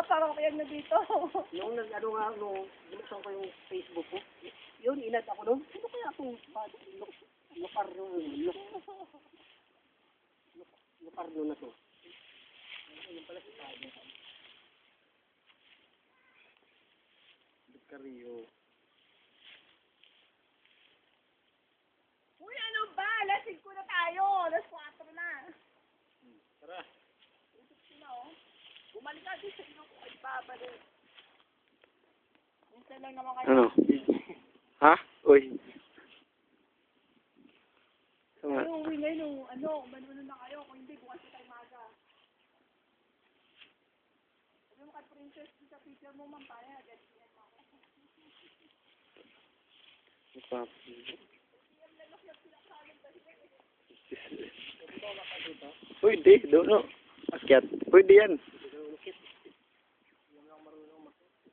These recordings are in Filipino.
parokyan na dito. Nung nag-ano nga, nung binuksan ko yung Facebook ko, yun, inad ako nung, sino kaya itong Lucarno na to? Ayun pala si Tayo. Lucario. Uy, ano ba? Alas 5 na tayo. Alas 4 na. Tara. Isip sila, oh. Bumalik ka din sa inyo ko ay babalik. Minsan lang naman kayo. Ano? Ha? Uy. Sama. Ay, uwi ngayon, nung ano, umano na kayo. Kung hindi, bukas na tayo maga. Sabi mo kay Princess, sa picture mo, ma'am, paano na, get PM ako. Pwede, doon. Akyat. Pwede yan.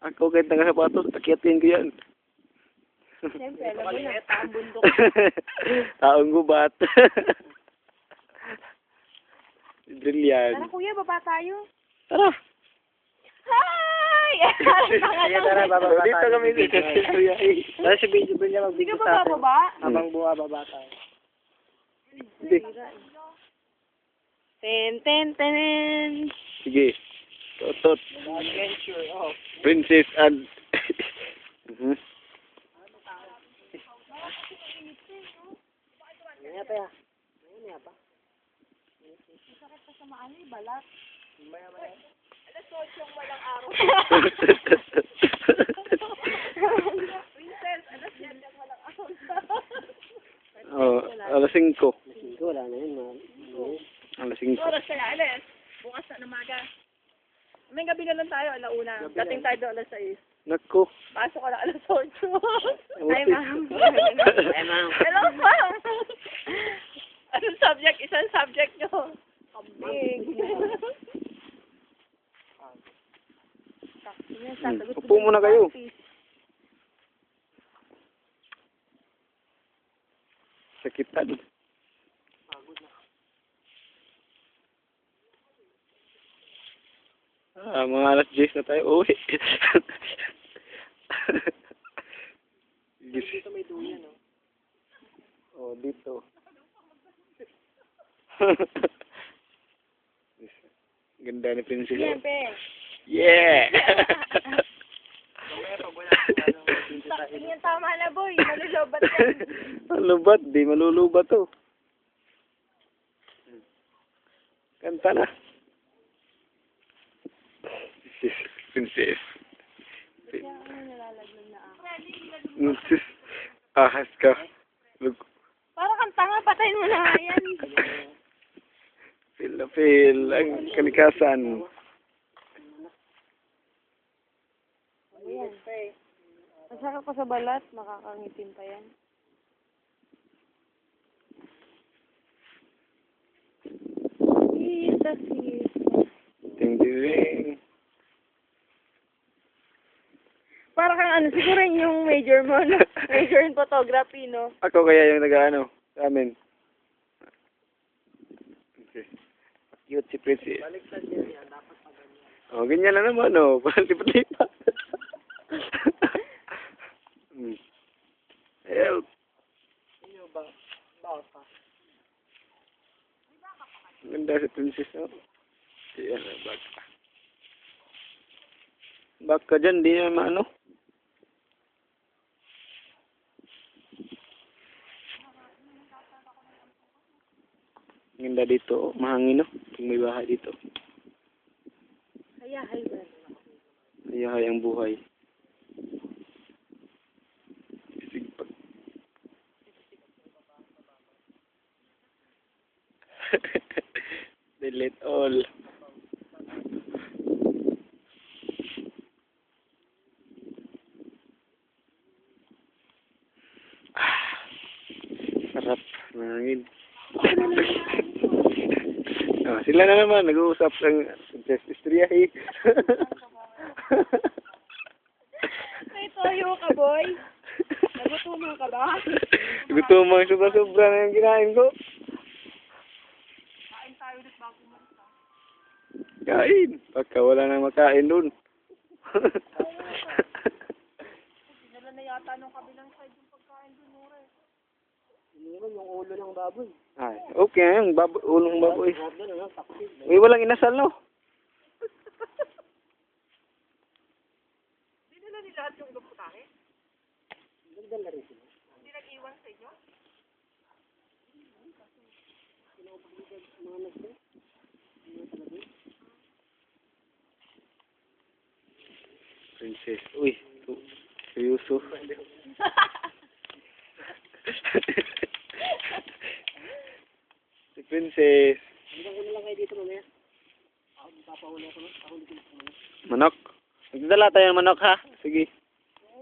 Ako kahit nakasapatos, akyatin ko yan. Siyempre, alam mo na, taong bundok. Taong gubat. Brilliant. Tara, kuya, baba tayo. Tara. Hi! Kaya tara, bababa Dito tayo. kami dito. Tara si Benjo niya Hindi magbigay ka sa atin. bababa? Habang baba tayo. Hindi. Ten. Sige. Totot. Adventure, oh. Princess and... Ngayon pa ya. Ngayon pa. Sakit pa sa maano, balat. Maya. Alas 8 yung walang araw. Princess, alas 7 yung walang araw. Oh, alas 5. Wala na yun, man. Alas 5. Oras kaya alas. Bukas na umaga. May gabi na lang tayo, alauna. Dating tayo doon alas 6. Naku. Pasok ko na alas 8. Hi, ma'am. Ay, ma'am. Hello, ma'am. Anong subject? Isang subject nyo. Kambing. Upo muna kayo. Sakitan. Mga alas 10 na tayo. Uwi. Dito may duyan, no? Oh, dito. Ganda ni Princess. Siyempre. Yeah! Mamaya pag wala akong Sakting yung tama na, boy. Malulobat yan. Malubat, di malulubat to. Kanta na. Princess. Kaya ano nalalaglag na ako. Princess. Ahas ka. Parang kang tanga, patayin mo na nga yan. Feel na feel. Ang kalikasan. Ayan. Masarap pa sa balat, makakangitin pa yan. Sita. Ding ding. Parang kang ano, siguro yun yung major mo, no? Major in photography, no? Ako kaya yung nag-ano sa amin. Okay. Cute si Princess. baliktad yan, dapat pag ganyan. Oh, ganyan lang naman, oh. Lipat-lipat. Help. Sino ba? Baka. Ganda si Princess, oh. Yan, baka. Baka dyan, di naman, ano. Ganda dito, oh. Mahangin, oh. Kung may bahay dito. Hayahay ba? Hayahay ang buhay. Sigpag. Delete all. Sarap. Mahangin. Ah, sila na naman, nag-uusap ng istoryahe. May toyo ka, boy. Nagutuman ka ba? Gutom ang sobra-sobra na yung kinain ko. Kain tayo ulit bago mo. Kain. Pagka wala nang makain dun. Dinala na yata nung kabilang side yung pagkain dun, Nore. Iniwan yung ulo ng baboy. Ay, okay, yung ulong baboy. Sarap na, ano? Taksil. Uy, walang inasal, no? Dinala ni lahat yung ibang putake? Ganda na rin sila. Hindi nag-iwan sa inyo? Mga nagsa. Mga talaga. Princess. Uy, seryoso. Si Princess. Hanggang ko na lang kayo dito mamaya. Ako, papahuli ako nun. Ako dito mamaya. Manok. Magdala tayo ng manok, ha? Sige.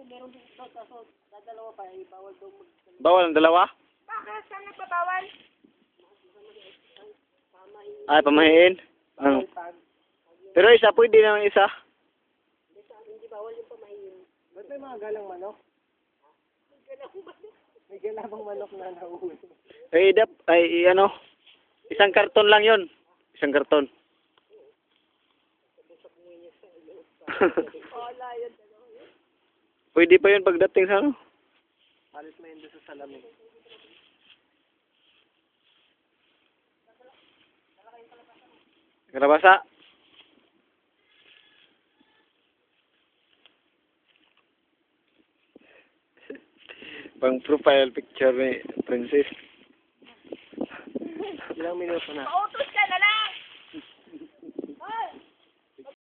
Meron din ito. Kaso, dadalawa pa. Bawal daw mag... Bawal ang dalawa? Bakit? Saan nagpabawal? Ay, pamahiin. Ang... Pag... Pero isa, pwede naman isa. Hindi bawal yung pamahiin. Ba't may mga galang manok? May galabang manok na nahuli. Ay, ano? Isang karton lang yon. Isang karton. Wala yun. Pwede pa yun pagdating sa ano? Alis mo yun doon sa salamin. Kalabasa. Pang profile picture ni Princess. Ilang minuto na? Oo,